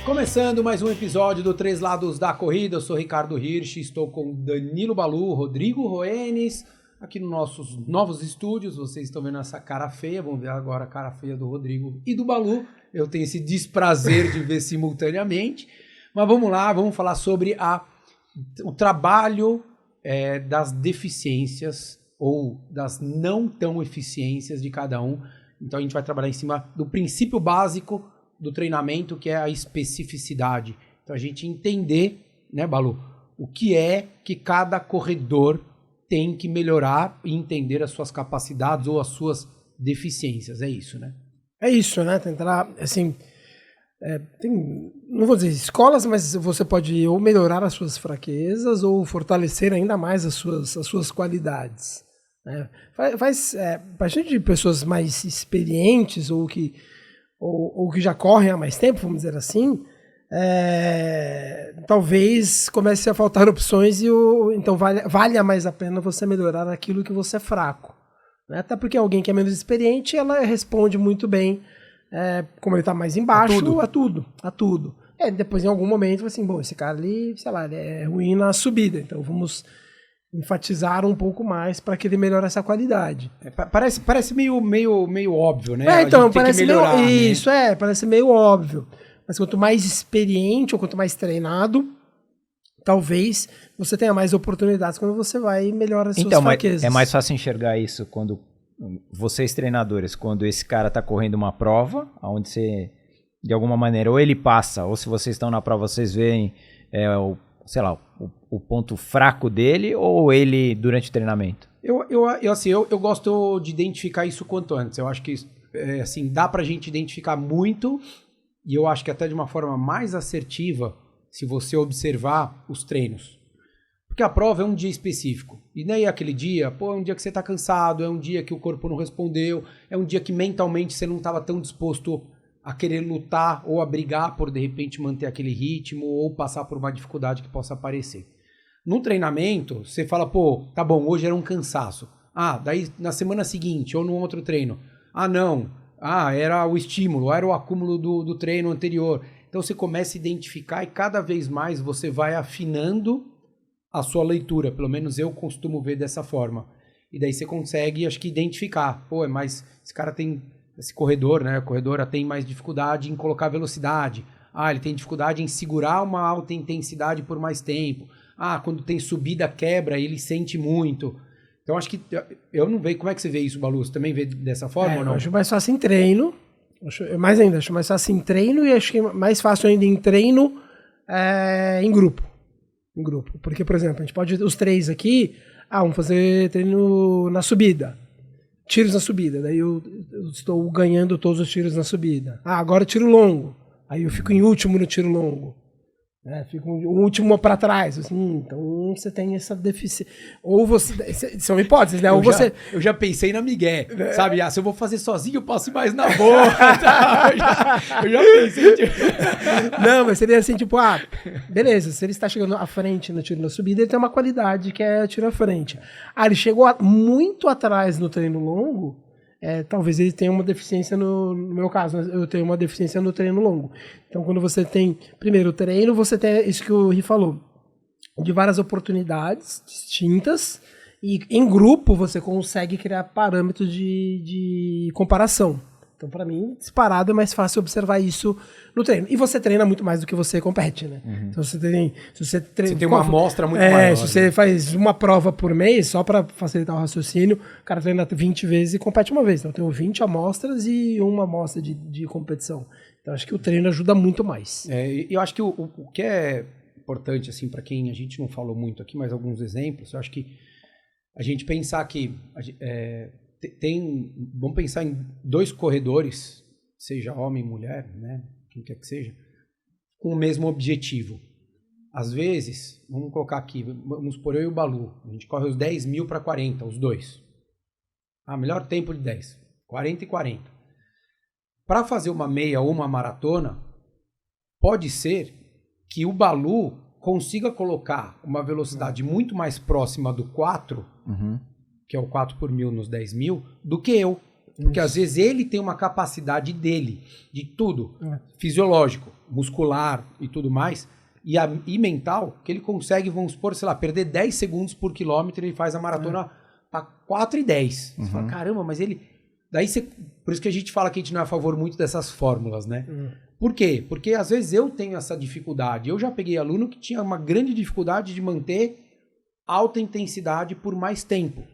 Começando mais um episódio do Três Lados da Corrida, eu sou Ricardo Hirsch, estou com Danilo Balu, Rodrigo Roenes, aqui nos nossos novos estúdios. Vocês estão vendo essa cara feia, vamos ver agora a cara feia do Rodrigo e do Balu. Eu tenho esse desprazer de ver simultaneamente, mas vamos lá, vamos falar sobre o trabalho das deficiências ou das não tão eficiências de cada um. Então a gente vai trabalhar em cima do princípio básico do treinamento, que é a especificidade. Então a gente entender, né, Balu, o que é que cada corredor tem que melhorar e entender as suas capacidades ou as suas deficiências. É isso, né? É isso, né? Tentar, assim, não vou dizer escolas, mas você pode ou melhorar as suas fraquezas ou fortalecer ainda mais as suas qualidades. Né? Faz bastante de pessoas mais experientes ou que já correm há mais tempo, vamos dizer assim, talvez comece a faltar opções então valha mais a pena você melhorar aquilo que você é fraco. Né? Até porque alguém que é menos experiente, ela responde muito bem, como ele está mais embaixo, a tudo. Depois, em algum momento, assim, bom, esse cara ali, sei lá, ele é ruim na subida, então vamos enfatizar um pouco mais para que ele melhore essa qualidade. Parece meio óbvio, né? Então, parece melhorar, meio, né? Isso, parece meio óbvio. Mas quanto mais experiente ou quanto mais treinado, talvez você tenha mais oportunidades quando você vai melhorar as suas fraquezas. É mais fácil enxergar isso quando vocês treinadores, quando esse cara está correndo uma prova, onde você, de alguma maneira, ou ele passa, ou se vocês estão na prova, vocês veem o ponto fraco dele, ou ele durante o treinamento? Eu gosto de identificar isso quanto antes. Eu acho que assim, dá pra gente identificar muito, e eu acho que até de uma forma mais assertiva, se você observar os treinos. Porque a prova é um dia específico. E daí aquele dia, é um dia que você tá cansado, é um dia que o corpo não respondeu, é um dia que mentalmente você não estava tão disposto a querer lutar ou a brigar por, de repente, manter aquele ritmo ou passar por uma dificuldade que possa aparecer. No treinamento, você fala, tá bom, hoje era um cansaço. Daí na semana seguinte ou no outro treino, não, era o estímulo, era o acúmulo do treino anterior. Então você começa a identificar e cada vez mais você vai afinando a sua leitura. Pelo menos eu costumo ver dessa forma. E daí você consegue, acho que, identificar. Mas esse cara tem... Esse corredor, né? A corredora tem mais dificuldade em colocar velocidade. Ele tem dificuldade em segurar uma alta intensidade por mais tempo. Quando tem subida, quebra, ele sente muito. Então, acho que... Eu não vejo... Como é que você vê isso, Balu? Você também vê dessa forma ou não? Eu acho mais fácil em treino. Acho mais fácil em treino e acho que é mais fácil ainda em treino em grupo. Em grupo. Porque, por exemplo, a gente pode... Os três aqui... vamos fazer treino na subida. Tiros na subida, daí eu estou ganhando todos os tiros na subida. Agora tiro longo, aí eu fico em último no tiro longo. Fico o último para trás. Assim, então você tem essa deficiência. Ou você. São hipóteses, né? Eu já pensei na migué, sabe? Se eu vou fazer sozinho, eu posso ir mais na boa. eu já pensei. Não, mas seria assim, beleza, se ele está chegando à frente no tiro na subida, ele tem uma qualidade que é tiro à frente. Ele chegou muito atrás no treino longo. Talvez ele tenha uma deficiência no meu caso, eu tenho uma deficiência no treino longo. Então, quando você tem, primeiro, o treino, você tem isso que o Ri falou, de várias oportunidades distintas, e em grupo você consegue criar parâmetros de comparação. Então, para mim, disparado é mais fácil observar isso no treino. E você treina muito mais do que você compete, né? Uhum. Então, você tem uma amostra muito maior. Se você faz uma prova por mês, só para facilitar o raciocínio, o cara treina 20 vezes e compete uma vez. Então, eu tenho 20 amostras e uma amostra de competição. Então, acho que o treino ajuda muito mais. Eu acho que o que é importante, assim, para quem a gente não falou muito aqui, mas alguns exemplos, eu acho que a gente pensar que... vamos pensar em dois corredores, seja homem, mulher, né, quem quer que seja, com o mesmo objetivo. Às vezes, vamos colocar aqui, vamos supor eu e o Balu, a gente corre os 10 mil para 40, os dois. Melhor tempo de 10, 40 e 40. Para fazer uma meia ou uma maratona, pode ser que o Balu consiga colocar uma velocidade muito mais próxima do 4, que é o 4 por mil nos 10 mil, do que eu. Porque às vezes ele tem uma capacidade dele, de tudo, fisiológico, muscular e tudo mais, e mental, que ele consegue, vamos supor, sei lá, perder 10 segundos por quilômetro e ele faz a maratona para 4:10. Você fala, caramba, mas ele... Por isso que a gente fala que a gente não é a favor muito dessas fórmulas, né? Por quê? Porque às vezes eu tenho essa dificuldade. Eu já peguei aluno que tinha uma grande dificuldade de manter alta intensidade por mais tempo.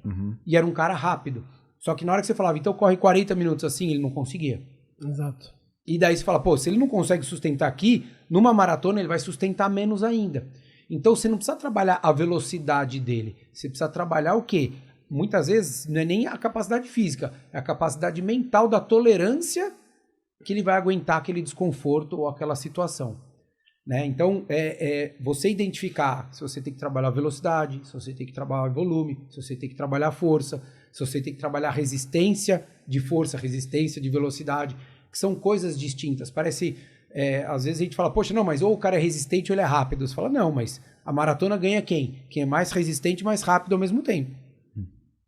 E era um cara rápido. Só que na hora que você falava, então corre 40 minutos assim, ele não conseguia. Exato. E daí você fala, pô, se ele não consegue sustentar aqui, numa maratona ele vai sustentar menos ainda. Então você não precisa trabalhar a velocidade dele. Você precisa trabalhar o quê? Muitas vezes não é nem a capacidade física, é a capacidade mental da tolerância que ele vai aguentar aquele desconforto ou aquela situação. Né? Então, você identificar se você tem que trabalhar velocidade, se você tem que trabalhar volume, se você tem que trabalhar força, se você tem que trabalhar resistência de força, resistência de velocidade, que são coisas distintas. Parece, às vezes a gente fala, poxa, não, mas ou o cara é resistente ou ele é rápido. Você fala, não, mas a maratona ganha quem? Quem é mais resistente e mais rápido ao mesmo tempo.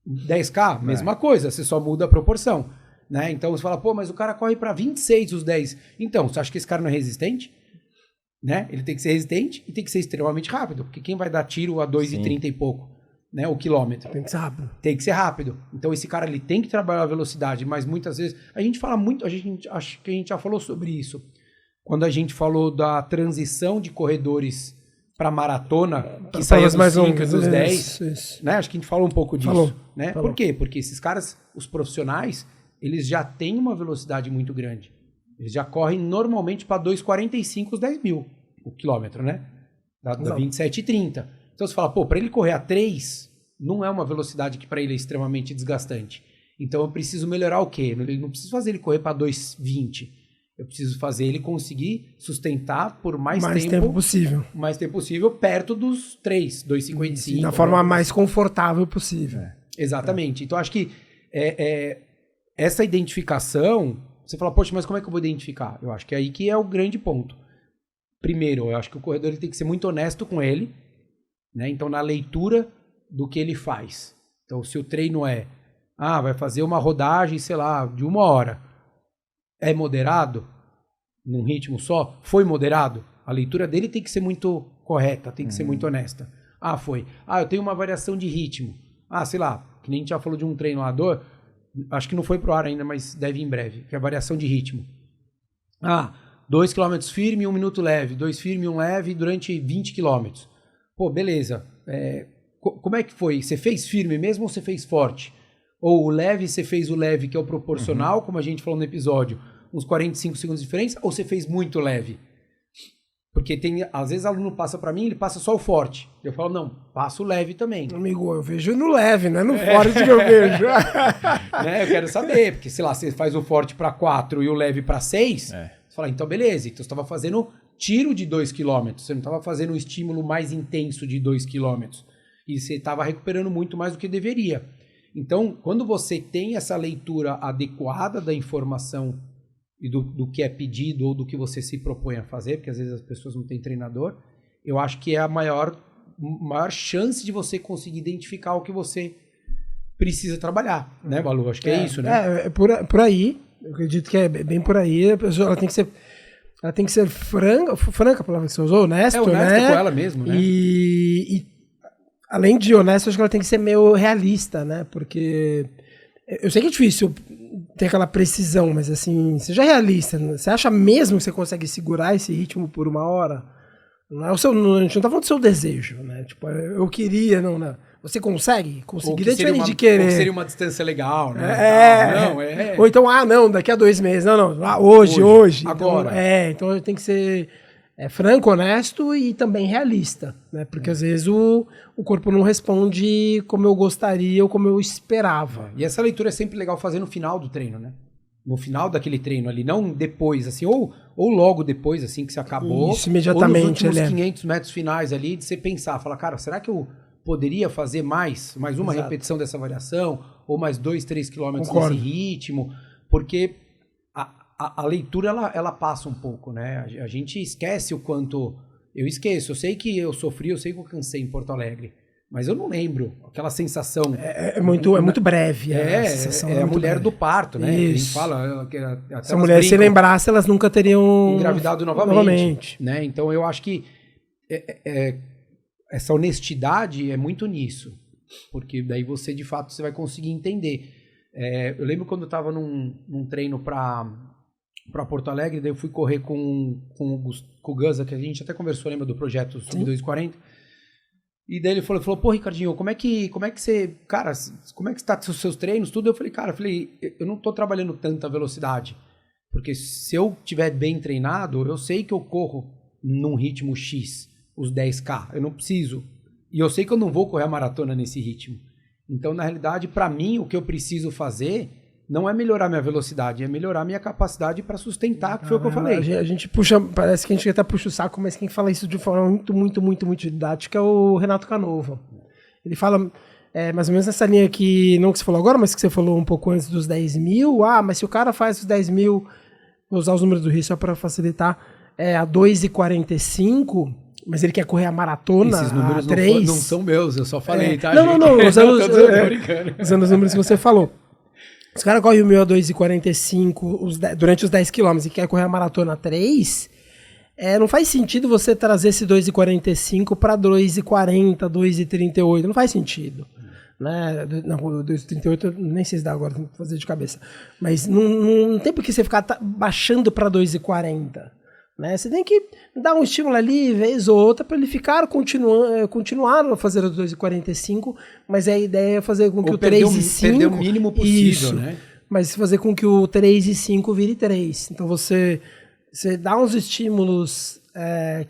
10K, mesma coisa, você só muda a proporção. Né? Então você fala, pô, mas o cara corre para 26 os 10. Então, você acha que esse cara não é resistente? Né? Ele tem que ser resistente e tem que ser extremamente rápido, porque quem vai dar tiro a 2,30 e pouco, né? O quilômetro? Tem que ser rápido. Tem que ser rápido. Então esse cara ele tem que trabalhar a velocidade, mas muitas vezes a gente fala muito, acho que a gente já falou sobre isso. Quando a gente falou da transição de corredores para maratona, que saía dos 5 e dos 10, né? Acho que a gente falou um pouco disso, né? Por quê? Porque esses caras, os profissionais, eles já têm uma velocidade muito grande. Eles já correm normalmente para 2,45 os 10 mil o quilômetro, né? Da 27,30. Então você fala, pô, para ele correr a 3, não é uma velocidade que para ele é extremamente desgastante. Então eu preciso melhorar o quê? Eu não preciso fazer ele correr para 2,20. Eu preciso fazer ele conseguir sustentar por mais tempo possível. Mais tempo possível, perto dos 3, 2,55. Da forma mais confortável possível. Exatamente. Então acho que essa identificação, você fala, poxa, mas como é que eu vou identificar? Eu acho que é aí que é o grande ponto. Primeiro, eu acho que o corredor ele tem que ser muito honesto com ele, né? Então, na leitura do que ele faz. Então, se o treino vai fazer uma rodagem, sei lá, de 1 hora, é moderado? Num ritmo só? Foi moderado? A leitura dele tem que ser muito correta, tem que ser muito honesta. Foi. Eu tenho uma variação de ritmo. Sei lá, que nem a gente já falou de um treinador, acho que não foi pro ar ainda, mas deve ir em breve, que é a variação de ritmo. 2 km firme, 1 minuto leve, 2 firme, 1 leve durante 20 km. Pô, beleza. Como é que foi? Você fez firme mesmo ou você fez forte? Ou o leve, você fez o leve, que é o proporcional, como a gente falou no episódio, uns 45 segundos de diferença, ou você fez muito leve? Porque às vezes o aluno passa pra mim, ele passa só o forte. Eu falo, não, passa o leve também. Amigo, eu vejo no leve, não é no forte que eu vejo. Né, eu quero saber, porque sei lá, você faz o forte pra 4 e o leve pra 6, você fala, então beleza, então você estava fazendo tiro de 2 km, você não estava fazendo um estímulo mais intenso de 2 km. E você estava recuperando muito mais do que deveria. Então, quando você tem essa leitura adequada da informação e do que é pedido ou do que você se propõe a fazer, porque às vezes as pessoas não têm treinador, eu acho que é a maior chance de você conseguir identificar o que você precisa traballar, né, Balu? Acho que é isso, né? Por aí, eu acredito que é bem por aí, a pessoa ela tem que ser franca a palavra que você usou, honesta, honesta, né? Com ela mesmo, né? E além de honesta, acho que ela tem que ser meio realista, né? Porque eu sei que é difícil ter aquela precisão, mas assim, seja realista. Você acha mesmo que você consegue segurar esse ritmo por 1 hora? Não é a gente não tá falando do seu desejo, né? Tipo, eu queria, não. Você consegue? Conseguir é diferente de querer. Ou que seria uma distância legal, né? Ou então, não, daqui a 2 meses. Não, hoje. Agora. Então eu tenho que ser franco, honesto e também realista, né? Porque às vezes o corpo não responde como eu gostaria ou como eu esperava. E essa leitura é sempre legal fazer no final do treino, né? No final daquele treino ali, não depois, assim, ou logo depois, assim, que você acabou. Isso, imediatamente. Ou nos últimos 500 metros finais ali, de você pensar, falar, cara, será que eu poderia fazer mais uma repetição dessa variação? Ou mais 2, 3 quilômetros nesse ritmo? Porque a leitura, ela passa um pouco, né? A gente esquece o quanto... Eu esqueço, eu sei que eu sofri, eu sei que eu cansei em Porto Alegre. Mas eu não lembro. Aquela sensação... É muito breve. É a mulher do parto, né? Isso. A gente fala... Até se a mulher se lembrasse, elas nunca teriam... engravidado novamente. Né? Então eu acho que essa honestidade é muito nisso. Porque daí você, de fato, você vai conseguir entender. Eu lembro quando eu estava num treino para Porto Alegre, daí eu fui correr com o Guza, que a gente até conversou, lembra do projeto Sub 240? E daí ele falou, pô, Ricardinho, como é que você, cara, como é que está os seus treinos, tudo? Eu falei, eu não tô trabalhando tanta velocidade, porque se eu tiver bem treinado, eu sei que eu corro num ritmo X, os 10K, eu não preciso, e eu sei que eu não vou correr a maratona nesse ritmo. Então, na realidade, para mim, o que eu preciso fazer não é melhorar minha velocidade, é melhorar minha capacidade para sustentar, que foi o que eu falei. A gente puxa, parece que a gente até puxa o saco, mas quem fala isso de forma muito didática é o Renato Canova. Ele fala mais ou menos nessa linha que, não que você falou agora, mas que você falou um pouco antes dos 10 mil. Mas se o cara faz os 10 mil, vou usar os números do Rio só para facilitar, a 2,45, mas ele quer correr a maratona. Esses números a 3. Não são meus, eu só falei, tá? Não, usando os números que você falou. Se o cara corre o 1.000 a 2,45 durante os 10 km e quer correr a maratona 3, não faz sentido você trazer esse 2,45 para 2,40, 2,38. Não faz sentido. Né? Não, 2,38 nem sei se dá agora, tem que fazer de cabeça. Mas não tem por que você ficar baixando para 2,40. Né? Você tem que dar um estímulo ali, vez ou outra, para ele continuar a fazer os 2,45, mas a ideia é fazer com que o 3,5... perder o mínimo possível, isso, né? Mas fazer com que o 3,5 vire 3. Então você dá uns estímulos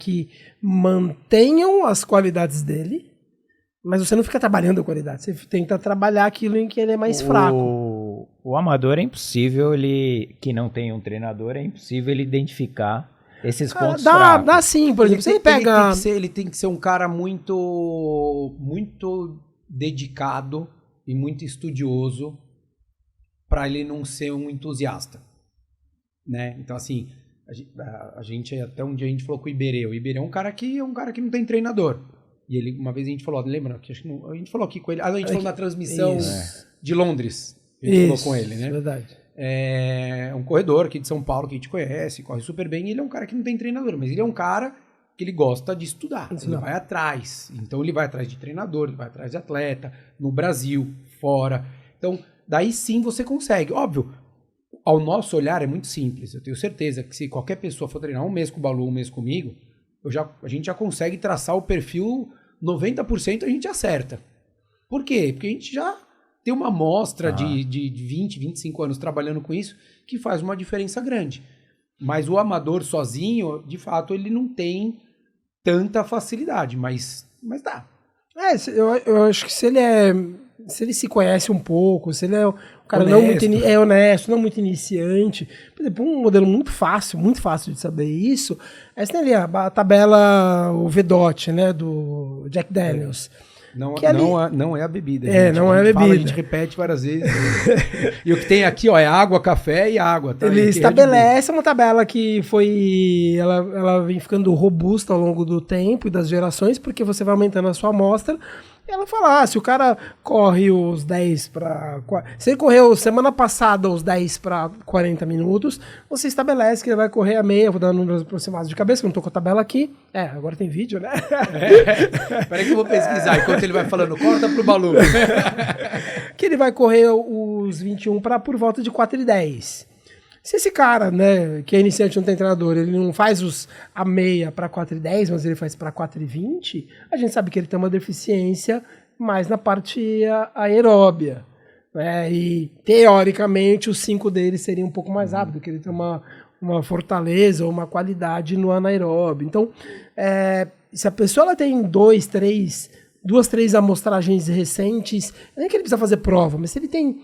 que mantenham as qualidades dele, mas você não fica trabalhando a qualidade. Você tenta trabalhar aquilo em que ele é mais fraco. O amador é impossível, que não tem um treinador, é impossível ele identificar esses pontos fracos. Dá sim, por exemplo, você pega... Ele tem que ser um cara muito dedicado e muito estudioso para ele não ser um entusiasta, né? Então, assim, a gente até um dia a gente falou com o Iberê. O Iberê é um cara que não tem treinador. E ele, uma vez a gente falou, lembra? A gente falou aqui com ele. A gente falou na transmissão de Londres. A gente falou com ele, né? Verdade. É um corredor aqui de São Paulo que a gente conhece, corre super bem, e ele é um cara que não tem treinador, mas ele é um cara que ele gosta de estudar, ele vai atrás. Então ele vai atrás de treinador, ele vai atrás de atleta, no Brasil, fora. Então, daí sim você consegue. Óbvio, ao nosso olhar é muito simples. Eu tenho certeza que se qualquer pessoa for treinar um mês com o Balu, um mês comigo, a gente já consegue traçar o perfil, 90% a gente acerta. Por quê? Porque a gente já tem uma amostra de 20, 25 anos trabalhando com isso que faz uma diferença grande. Mas o amador sozinho, de fato, ele não tem tanta facilidade, mas dá. Eu acho que se ele se conhece um pouco, se ele é um cara honesto. não muito honesto, não muito iniciante, por exemplo, um modelo muito fácil de saber isso, você tem ali a tabela, o VDOT, né, do Jack Daniels. Não é a bebida. Não é a bebida. A gente repete várias vezes. E o que tem aqui, é água, café e água. Tá? Ele estabelece uma tabela que ela vem ficando robusta ao longo do tempo e das gerações, porque você vai aumentando a sua amostra. E ela fala, se o cara corre os 10 para... Se ele correu semana passada os 10 para 40 minutos, você estabelece que ele vai correr a meia, vou dar números aproximados de cabeça, que eu não tô com a tabela aqui. Agora tem vídeo, né? Peraí que eu vou pesquisar, enquanto ele vai falando, corta pro Balu. Que ele vai correr os 21 para por volta de 4,10. Se esse cara, né, que é iniciante, não tem treinador, ele não faz a meia para 4,10, mas ele faz para 4,20, a gente sabe que ele tem uma deficiência mais na parte aeróbia. Né? E, teoricamente, os 5 dele seria um pouco mais rápido, porque ele tem uma fortaleza ou uma qualidade no anaeróbio. Então, se a pessoa ela tem 2, 3 amostragens recentes, nem que ele precisa fazer prova, mas se ele tem,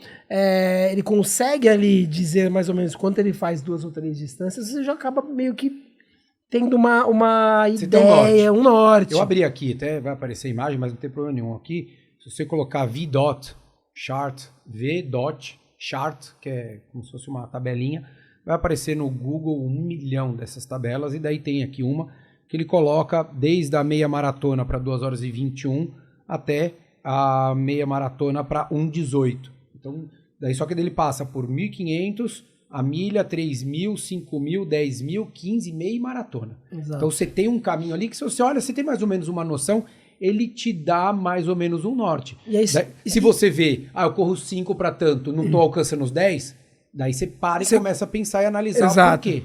ele consegue ali dizer mais ou menos quanto ele faz 2 ou 3 distâncias, você já acaba meio que tendo uma ideia, um norte. Eu abri aqui, até vai aparecer a imagem, mas não tem problema nenhum aqui. Se você colocar VDOT chart, que é como se fosse uma tabelinha, vai aparecer no Google 1 milhão dessas tabelas, e daí tem aqui uma que ele coloca desde a meia maratona para 2 horas e 21 até a meia maratona para 1,18. Então, daí só que ele passa por 1.500, a milha, 3.000, 5.000, 10.000, 15, meia e maratona. Exato. Então você tem um caminho ali que se você olha, você tem mais ou menos uma noção, ele te dá mais ou menos um norte. E aí, Se você vê, eu corro 5 para tanto, não tô alcançando os 10, daí você para e começa a pensar e analisar o porquê.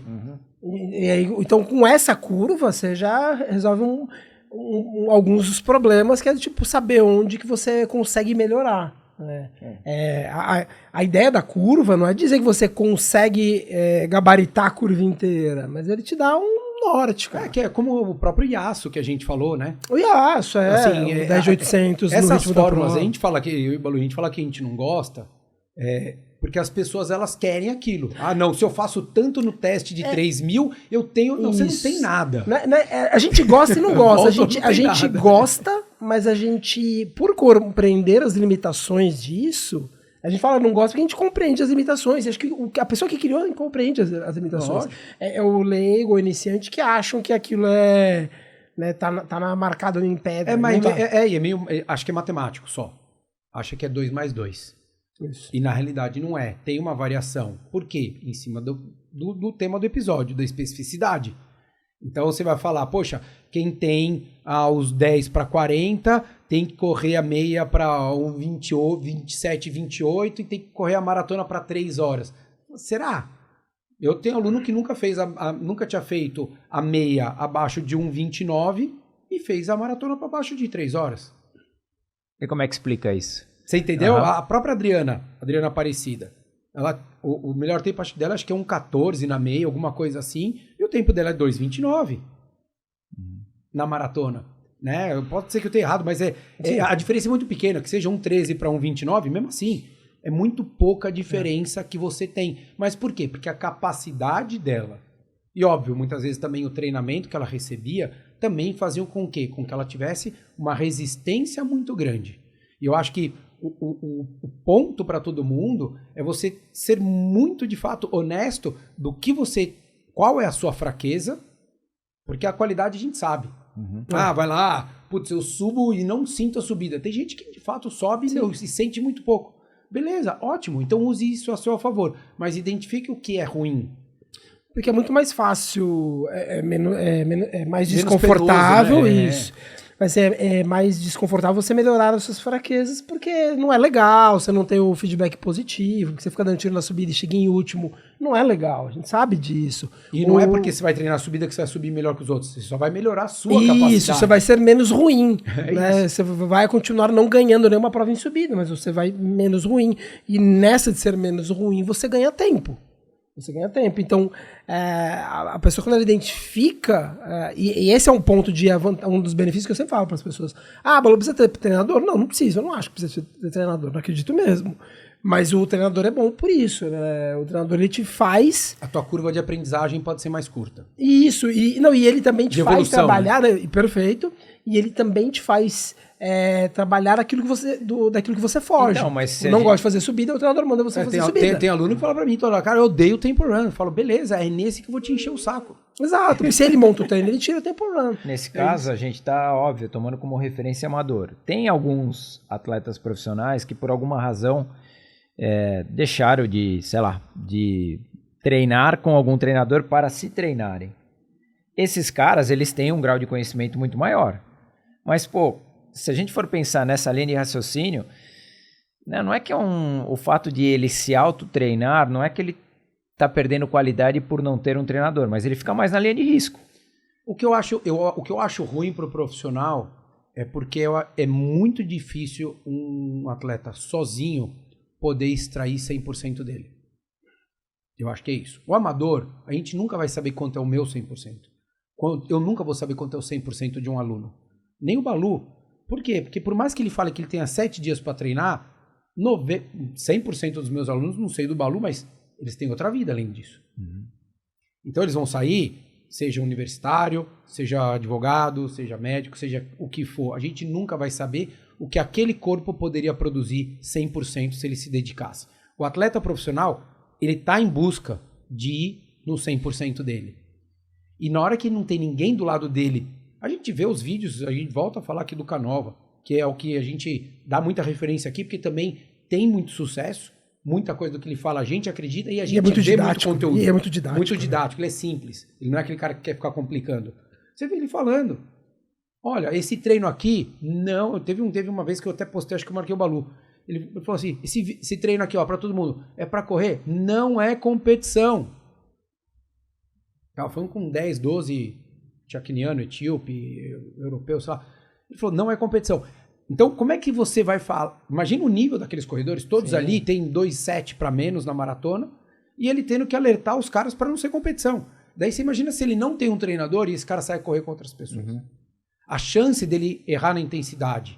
E aí, então, com essa curva, você já resolve alguns dos problemas, que é tipo saber onde que você consegue melhorar. A ideia da curva não é dizer que você consegue gabaritar a curva inteira, mas ele te dá um norte, cara. Que é como o próprio Iaço que a gente falou, né? O Iaço, assim, o 10.800 no essas ritmo da formas, prova. a gente fala que eu e o Balu, a gente fala que a gente não gosta, porque as pessoas elas querem aquilo. Não, se eu faço tanto no teste de 3.000, eu tenho. Não, você não tem nada. A gente gosta e não gosta. A gente nada. gosta, mas a gente, por compreender as limitações disso, a gente fala não gosta porque a gente compreende as limitações. Acho que a pessoa que criou compreende as limitações. É o leigo, o iniciante, que acham que aquilo tá marcado em pedra. Acho que é matemático só. Acha que é 2 mais 2. Isso. E na realidade não é. Tem uma variação. Por quê? Em cima do tema do episódio, da especificidade. Então você vai falar, poxa, quem tem os 10 para 40 tem que correr a meia para 27, 28 e tem que correr a maratona para 3 horas. Será? Eu tenho aluno que nunca fez nunca tinha feito a meia abaixo de 1,29 e fez a maratona para abaixo de 3 horas. E como é que explica isso? Você entendeu? A própria Adriana Aparecida, o melhor tempo dela acho que é 1,14 na meia, alguma coisa assim, e o tempo dela é 2,29 na maratona. Né? Pode ser que eu tenha errado, mas a diferença é muito pequena, que seja 1,13 para 1,29, mesmo assim, é muito pouca a diferença que você tem. Mas por quê? Porque a capacidade dela, e óbvio, muitas vezes também o treinamento que ela recebia, também faziam com que ela tivesse uma resistência muito grande. E eu acho que o ponto para todo mundo é você ser muito, de fato, honesto do que qual é a sua fraqueza, porque a qualidade a gente sabe. Vai lá, putz, eu subo e não sinto a subida. Tem gente que, de fato, sobe e sente muito pouco. Beleza, ótimo, então use isso a seu favor, mas identifique o que é ruim. Porque é muito mais fácil, mais desconfortável, penoso, né? isso. Mas é mais desconfortável você melhorar as suas fraquezas, porque não é legal, você não tem o feedback positivo, porque você fica dando tiro na subida e chega em último. Não é legal, a gente sabe disso. E não é porque você vai treinar a subida que você vai subir melhor que os outros, você só vai melhorar a sua capacidade. Isso, você vai ser menos ruim. Né? Você vai continuar não ganhando nenhuma prova em subida, mas você vai menos ruim. E nessa de ser menos ruim, você ganha tempo. Então, a pessoa, quando ela identifica, e esse é um ponto um dos benefícios que eu sempre falo para as pessoas. Balu, precisa ter treinador? Não precisa, eu não acho que precisa ter treinador, não acredito mesmo. Mas o treinador é bom por isso, né? O treinador, ele te faz... A tua curva de aprendizagem pode ser mais curta. Isso, e ele também te faz trabalhar, né? Perfeito, e ele também te faz... trabalhar daquilo que você foge. Então, mas não gosta de fazer subida, o treinador manda você fazer subida. Tem aluno que fala pra mim, cara, eu odeio o tempo run. Eu falo, beleza, é nesse que eu vou te encher o saco. Exato, porque se ele monta o treino, ele tira o tempo run. Nesse caso, a gente tá, óbvio, tomando como referência amador. Tem alguns atletas profissionais que, por alguma razão, deixaram de treinar com algum treinador para se treinarem. Esses caras, eles têm um grau de conhecimento muito maior. Mas, se a gente for pensar nessa linha de raciocínio, né, não é que o fato de ele se autotreinar, não é que ele está perdendo qualidade por não ter um treinador, mas ele fica mais na linha de risco. O que eu acho ruim para o profissional é porque é muito difícil um atleta sozinho poder extrair 100% dele. Eu acho que é isso. O amador, a gente nunca vai saber quanto é o meu 100%. Eu nunca vou saber quanto é o 100% de um aluno. Nem o Balu. Por quê? Porque por mais que ele fale que ele tenha 7 dias para treinar, 100% dos meus alunos, não sei do Balu, mas eles têm outra vida além disso. Então eles vão sair, seja universitário, seja advogado, seja médico, seja o que for. A gente nunca vai saber o que aquele corpo poderia produzir 100% se ele se dedicasse. O atleta profissional, ele está em busca de ir no 100% dele. E na hora que não tem ninguém do lado dele, a gente vê os vídeos, a gente volta a falar aqui do Canova, que é o que a gente dá muita referência aqui, porque também tem muito sucesso, muita coisa do que ele fala a gente acredita e a gente muito vê didático, muito conteúdo. e é muito didático. Muito didático, ele é simples. Ele não é aquele cara que quer ficar complicando. Você vê ele falando, olha, esse treino aqui, não, teve uma vez que eu até postei, acho que eu marquei o Balu. Ele falou assim, esse treino aqui, ó, pra todo mundo, é pra correr? Não é competição. Tava falando com 10, 12 tchaquiniano, etíope, europeu, sei lá. Ele falou, não é competição. Então, como é que você vai falar? Imagina o nível daqueles corredores, todos ali tem 2,7 para menos na maratona, e ele tendo que alertar os caras para não ser competição. Daí você imagina se ele não tem um treinador e esse cara sai correr com outras pessoas. A chance dele errar na intensidade.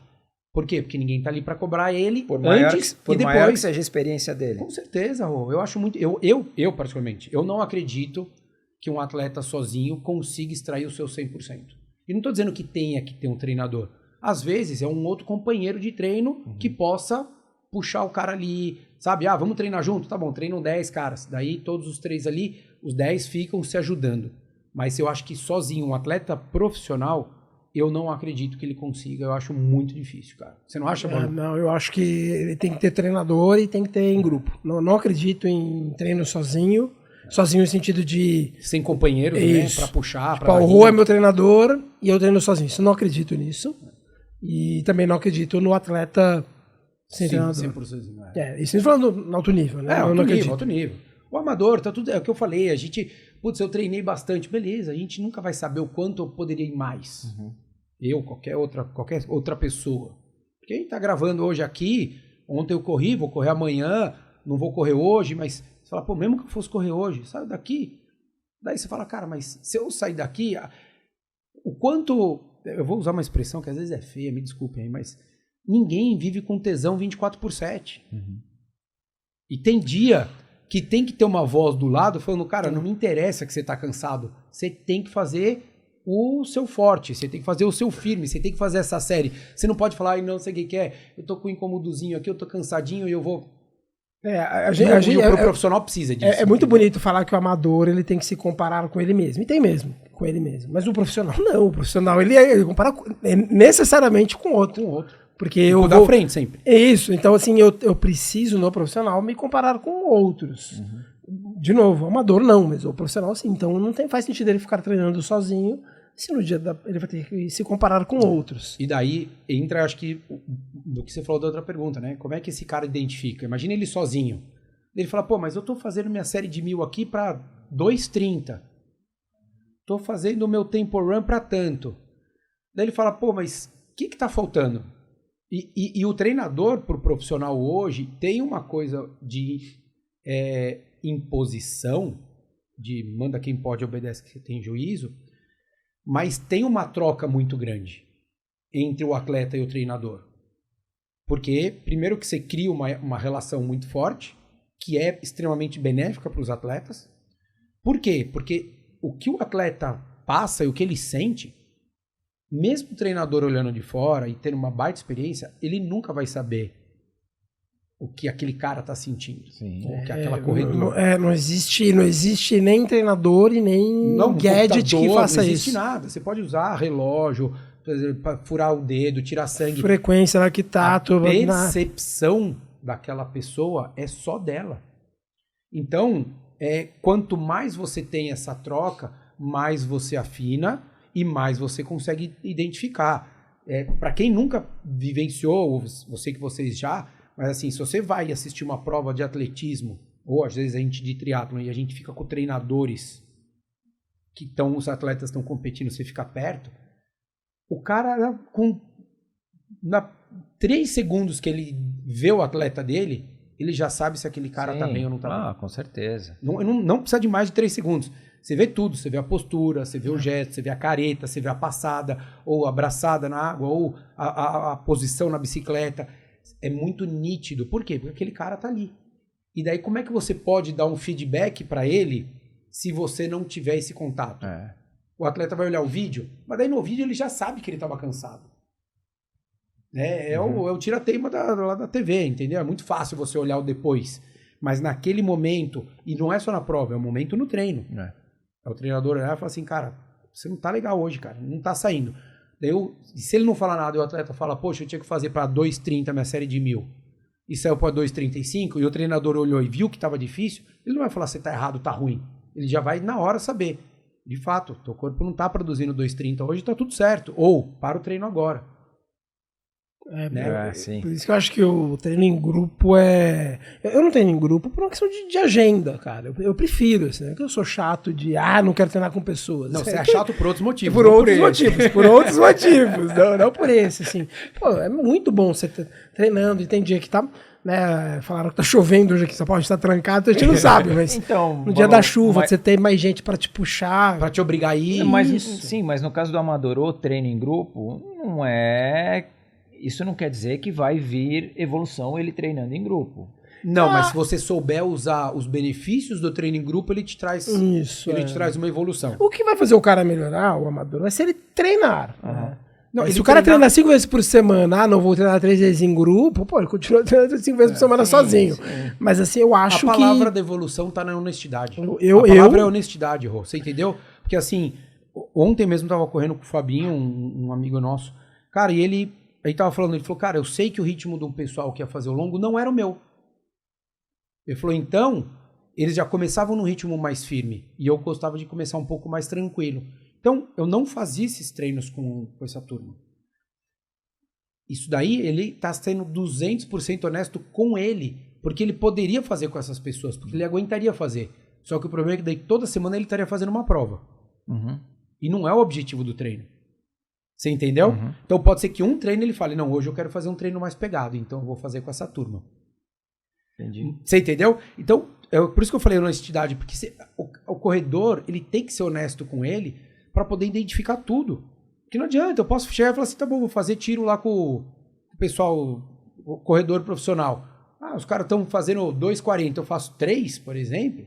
Por quê? Porque ninguém tá ali para cobrar ele antes e depois. Maior que seja a experiência dele. Com certeza, Rô. Eu acho muito... Eu, particularmente, eu não acredito que um atleta sozinho consiga extrair o seu 100%. E não tô dizendo que tenha que ter um treinador. Às vezes é um outro companheiro de treino que possa puxar o cara ali, sabe? Ah, vamos treinar junto? Tá bom, treinam 10 caras. Daí todos os 3 ali, os 10 ficam se ajudando. Mas eu acho que sozinho, um atleta profissional, eu não acredito que ele consiga. Eu acho muito difícil, cara. Você não acha, Bruno? Não, eu acho que ele tem que ter treinador e tem que ter em grupo. Não acredito em treino sozinho. Sozinho no sentido de... Sem companheiros, isso, né? Pra puxar, tipo, o Rô é meu treinador e eu treino sozinho. Isso eu não acredito nisso. E também não acredito no atleta sem treinador. 100%. Isso falando no alto nível, né? Alto nível. O amador, tá tudo... É o que eu falei, a gente... Putz, eu treinei bastante. Beleza, a gente nunca vai saber o quanto eu poderia ir mais. Eu, qualquer outra pessoa. Porque a gente tá gravando hoje aqui, ontem eu corri, vou correr amanhã, não vou correr hoje, mas você fala, pô, mesmo que eu fosse correr hoje, saio daqui. Daí você fala, cara, mas se eu sair daqui, o quanto... Eu vou usar uma expressão que às vezes é feia, me desculpem aí, mas ninguém vive com tesão 24/7. E tem dia que tem que ter uma voz do lado falando, cara, não me interessa que você tá cansado. Você tem que fazer o seu forte, você tem que fazer o seu firme, você tem que fazer essa série. Você não pode falar, não sei o que é, eu tô com um incomodozinho aqui, eu tô cansadinho e eu vou... o profissional precisa disso. É muito bonito falar que o amador ele tem que se comparar com ele mesmo. E tem mesmo, com ele mesmo. Mas o profissional não. O profissional ele compara necessariamente com outro. Porque eu vou... frente sempre. É isso. Então, assim, eu preciso no profissional me comparar com outros. De novo, o amador não, mas o profissional sim. Então não faz sentido ele ficar treinando sozinho se no dia ele vai ter que se comparar com outros. E daí entra, acho que, do que você falou da outra pergunta, né? Como é que esse cara identifica? Imagina ele sozinho. Ele fala, pô, mas eu tô fazendo minha série de 1000 aqui pra 2:30. Tô fazendo o meu tempo run pra tanto. Daí ele fala, pô, mas o que tá faltando? E o treinador pro profissional hoje tem uma coisa de imposição, de manda quem pode, obedece que tem juízo, mas tem uma troca muito grande entre o atleta e o treinador. Porque, primeiro que você cria uma relação muito forte, que é extremamente benéfica para os atletas. Por quê? Porque o que o atleta passa e o que ele sente, mesmo o treinador olhando de fora e tendo uma baita experiência, ele nunca vai saber o que aquele cara tá sentindo. Sim. Ou que aquela corredora. Não existe nem treinador e nem gadget que faça isso. Não existe nada. Você pode usar relógio, para furar o dedo, tirar sangue. Frequência, lactato. A percepção daquela pessoa é só dela. Então, quanto mais você tem essa troca, mais você afina e mais você consegue identificar. Para quem nunca vivenciou, ou você que vocês já... Mas assim, se você vai assistir uma prova de atletismo, ou às vezes a gente de triatlon, e a gente fica com treinadores que os atletas estão competindo, você fica perto, o cara, com 3 segundos que ele vê o atleta dele, ele já sabe se aquele cara tá bem ou não tá bem. Ah, com certeza. Não precisa de mais de 3 segundos. Você vê tudo, você vê a postura, você vê o gesto, você vê a careta, você vê a passada, ou a abraçada na água, ou a posição na bicicleta. É muito nítido. Por quê? Porque aquele cara tá ali. E daí como é que você pode dar um feedback para ele se você não tiver esse contato? O atleta vai olhar o vídeo, mas daí no vídeo ele já sabe que ele estava cansado. É o tira-teima lá da TV, entendeu? É muito fácil você olhar o depois. Mas naquele momento, e não é só na prova, é o momento no treino. O treinador olhar e fala assim, cara, você não tá legal hoje, cara, não tá saindo. Daí se ele não falar nada e o atleta fala, poxa, eu tinha que fazer para 2,30 minha série de 1.000 e saiu para 2,35 e o treinador olhou e viu que estava difícil, ele não vai falar você tá errado, tá ruim. Ele já vai na hora saber. De fato, teu corpo não tá produzindo 2,30 hoje, tá tudo certo. Ou, para o treino agora. Sim. Por isso que eu acho que o treino em grupo eu não treino em grupo por uma questão de agenda, cara. Eu prefiro, assim, né? Porque eu sou chato de, não quero treinar com pessoas. Não, você é chato por outros motivos. Por outros motivos. Não por esse, assim. Pô, é muito bom você treinando e tem dia que tá... Né, falaram que tá chovendo hoje aqui, São Paulo, a gente tá trancado, a gente não sabe, mas então, no dia da chuva, você tem mais gente pra te puxar. Pra te obrigar a ir. Mas no caso do amador ou treino em grupo, não é... Isso não quer dizer que vai vir evolução ele treinando em grupo. Não, mas se você souber usar os benefícios do treino em grupo, ele te traz, te traz uma evolução. O que vai fazer o cara melhorar, o amador, vai ser ele treinar. Né? Não, se o cara treinar 5 vezes por semana, não vou treinar 3 vezes em grupo, pô, ele continua treinando 5 vezes por semana sozinho. Sim. Mas assim, eu acho que... A palavra da evolução tá na honestidade. A palavra é honestidade, Rô. Você entendeu? Porque assim, ontem mesmo tava correndo com o Fabinho, um amigo nosso. Cara, e ele tava falando, ele falou, cara, eu sei que o ritmo do pessoal que ia fazer o longo não era o meu. Ele falou, então, eles já começavam no ritmo mais firme. E eu gostava de começar um pouco mais tranquilo. Então, eu não fazia esses treinos com essa turma. Isso daí, ele tá sendo 200% honesto com ele, porque ele poderia fazer com essas pessoas, porque ele aguentaria fazer. Só que o problema é que daí toda semana ele estaria fazendo uma prova. E não é o objetivo do treino. Você entendeu? Então, pode ser que um treino ele fale, não, hoje eu quero fazer um treino mais pegado, então eu vou fazer com essa turma. Entendi. Você entendeu? Então, por isso que eu falei honestidade, porque o corredor, ele tem que ser honesto com ele, para poder identificar tudo. Porque não adianta, eu posso chegar e falar assim, tá bom, vou fazer tiro lá com o pessoal, o corredor profissional. Os caras estão fazendo 2,40, eu faço 3, por exemplo,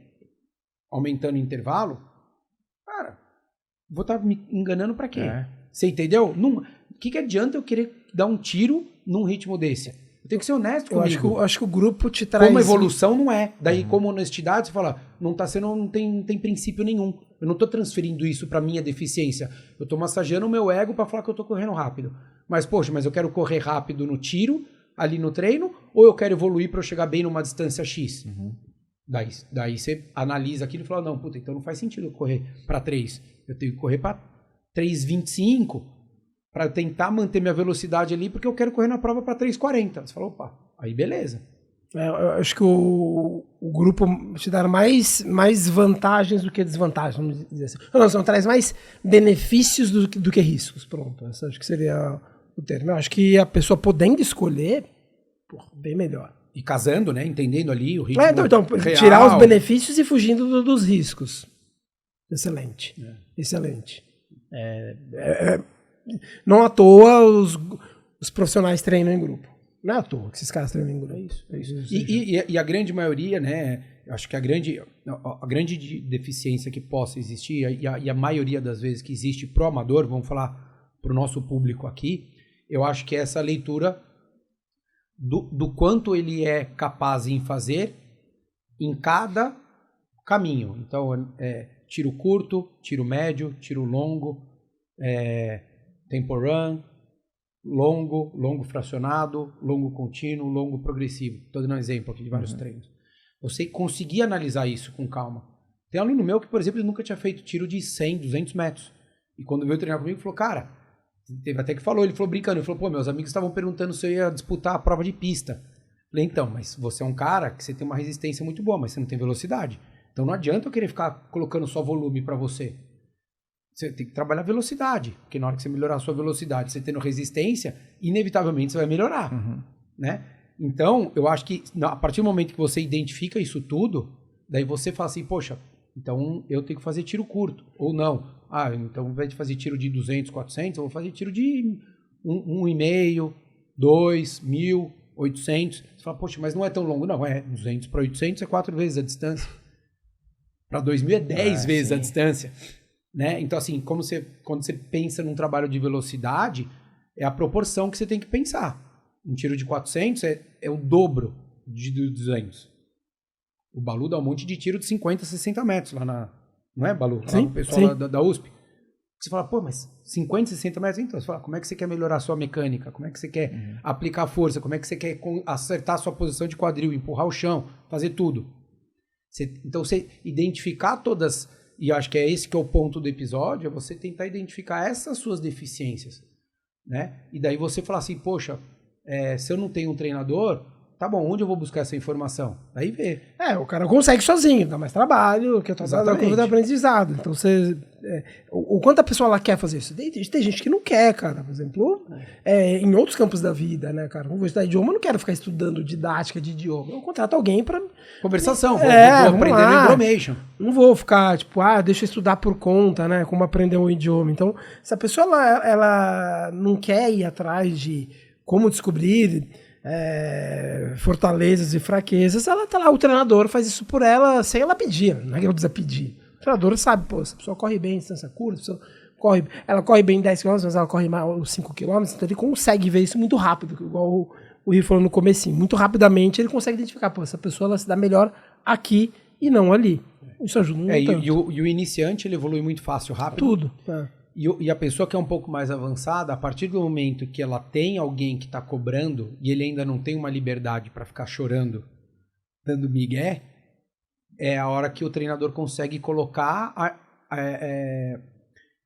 aumentando o intervalo. Cara, vou estar me enganando para quê? Você entendeu? O que adianta eu querer dar um tiro num ritmo desse? Eu tenho que ser honesto comigo. Eu acho que o grupo te traz... Como evolução não é. Daí, como honestidade, você fala, não tem princípio nenhum. Eu não tô transferindo isso pra minha deficiência. Eu tô massageando o meu ego pra falar que eu tô correndo rápido. Mas, poxa, eu quero correr rápido no tiro, ali no treino, ou eu quero evoluir pra eu chegar bem numa distância X? Daí você analisa aquilo e fala, não, puta, então não faz sentido eu correr pra 3. Eu tenho que correr pra 3,25 para tentar manter minha velocidade ali, porque eu quero correr na prova para 3,40. Você fala, opa, aí beleza. Eu acho que o grupo te dá mais vantagens do que desvantagens, vamos dizer assim. Não, traz mais benefícios do que riscos. Pronto, essa acho que seria o termo. Eu acho que a pessoa podendo escolher, bem melhor. E casando, né? Entendendo ali o ritmo então real. Tirar os benefícios e fugindo dos riscos. Excelente. Excelente. Não à toa os profissionais treinam em grupo. Não é à toa que esses caras treinam em grupo. É isso. E a grande maioria, né? Acho que a grande deficiência que possa existir, e a maioria das vezes que existe pro amador, vamos falar pro nosso público aqui, eu acho que é essa leitura do quanto ele é capaz em fazer em cada caminho. Então, tiro curto, tiro médio, tiro longo, tempo run, longo fracionado, longo contínuo, longo progressivo. Estou dando um exemplo aqui de vários treinos. Você conseguir analisar isso com calma. Tem um aluno meu que, por exemplo, ele nunca tinha feito tiro de 100, 200 metros. E quando veio treinar comigo, ele falou, cara, teve até que falou, ele falou brincando, ele falou, pô, meus amigos estavam perguntando se eu ia disputar a prova de pista. Eu falei, então, mas você é um cara que você tem uma resistência muito boa, mas você não tem velocidade. Então não adianta eu querer ficar colocando só volume para você. Você tem que trabalhar velocidade, porque na hora que você melhorar a sua velocidade, você tendo resistência, inevitavelmente você vai melhorar, né? Então, eu acho que a partir do momento que você identifica isso tudo, daí você fala assim, poxa, então eu tenho que fazer tiro curto, ou não. Então ao invés de fazer tiro de 200, 400, eu vou fazer tiro de 1,5, 2, 1.000, 800. Você fala, poxa, mas não é tão longo. Não, 200 para 800 é 4 vezes a distância. Para 2.000 é 10 vezes a distância. Né? Então, assim, quando você pensa num trabalho de velocidade, é a proporção que você tem que pensar. Um tiro de 400 é o dobro de 200. O Balu dá um monte de tiro de 50, 60 metros lá na... Não é, Balu? Lá Sim, o pessoal da USP. Você fala, pô, mas 50, 60 metros? Então, você fala, como é que você quer melhorar a sua mecânica? Como é que você quer aplicar força? Como é que você quer acertar a sua posição de quadril, empurrar o chão, fazer tudo? Então, você identificar todas, e eu acho que é esse que é o ponto do episódio, é você tentar identificar essas suas deficiências, né? E daí você falar assim, poxa, se eu não tenho um treinador, tá bom, onde eu vou buscar essa informação? Daí vê. O cara consegue sozinho, dá mais trabalho, que é da curva de aprendizado. Então, o quanto a pessoa ela quer fazer isso? Tem gente que não quer, cara. Por exemplo, em outros campos da vida, né, cara? Não vou estudar idioma, eu não quero ficar estudando didática de idioma. Eu contrato alguém para conversação, vou aprender no Information. Não vou ficar, tipo, deixa eu estudar por conta, né? Como aprender um idioma. Então, se a pessoa ela não quer ir atrás de como descobrir fortalezas e fraquezas, ela tá lá, o treinador faz isso por ela sem ela pedir, não é que ela precisa pedir. O treinador sabe, pô, essa pessoa corre bem em distância curta, ela corre bem 10 km, mas ela corre mais 5 km, então ele consegue ver isso muito rápido, igual o Rio falou no comecinho, muito rapidamente ele consegue identificar, pô, essa pessoa ela se dá melhor aqui e não ali. Isso ajuda muito. E o iniciante, ele evolui muito fácil, rápido. Tudo. E a pessoa que é um pouco mais avançada, a partir do momento que ela tem alguém que está cobrando e ele ainda não tem uma liberdade para ficar chorando, dando migué, é a hora que o treinador consegue colocar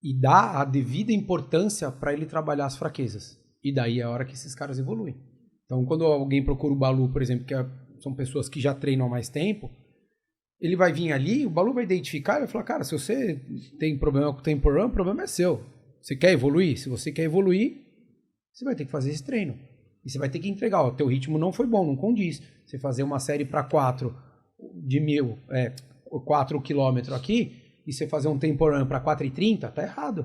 e dar a devida importância para ele trabalhar as fraquezas. E daí é a hora que esses caras evoluem. Então, quando alguém procura o Balu, por exemplo, que são pessoas que já treinam há mais tempo, ele vai vir ali, o Balu vai identificar e vai falar, cara, se você tem problema com o tempo run, o problema é seu. Você quer evoluir? Se você quer evoluir, você vai ter que fazer esse treino. E você vai ter que entregar, o teu ritmo não foi bom, não condiz. Você fazer uma série para 4 de 1000, 4 km aqui, e você fazer um tempo run para 4,30, tá errado.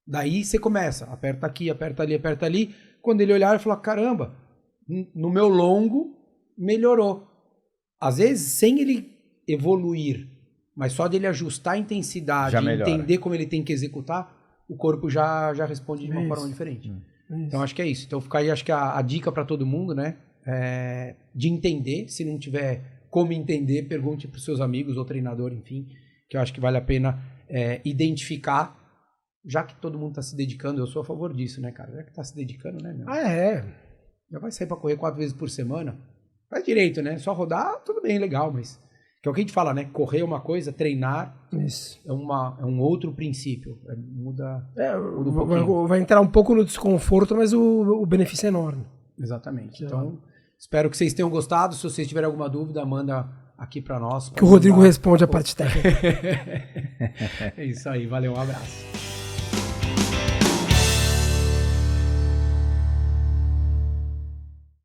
Daí você começa, aperta aqui, aperta ali. Quando ele olhar e falar, caramba, no meu longo melhorou. Às vezes, sem ele evoluir, mas só dele ajustar a intensidade e entender como ele tem que executar, o corpo já responde de uma forma diferente. Então, acho que é isso. Então, fica aí, acho que a dica para todo mundo, né? De entender. Se não tiver como entender, pergunte para os seus amigos ou treinador, enfim, que eu acho que vale a pena identificar, já que todo mundo está se dedicando. Eu sou a favor disso, né, cara? Já que está se dedicando, né, meu? Já vai sair para correr 4 vezes por semana. Faz direito, né? Só rodar, tudo bem, legal, mas... Que é o que a gente fala, né? Correr é uma coisa, treinar é um outro princípio. Muda um pouquinho. Vai entrar um pouco no desconforto, mas o benefício é enorme. Exatamente. Então, espero que vocês tenham gostado. Se vocês tiverem alguma dúvida, manda aqui para nós. Que o Rodrigo responde a parte técnica. É isso aí, valeu, um abraço.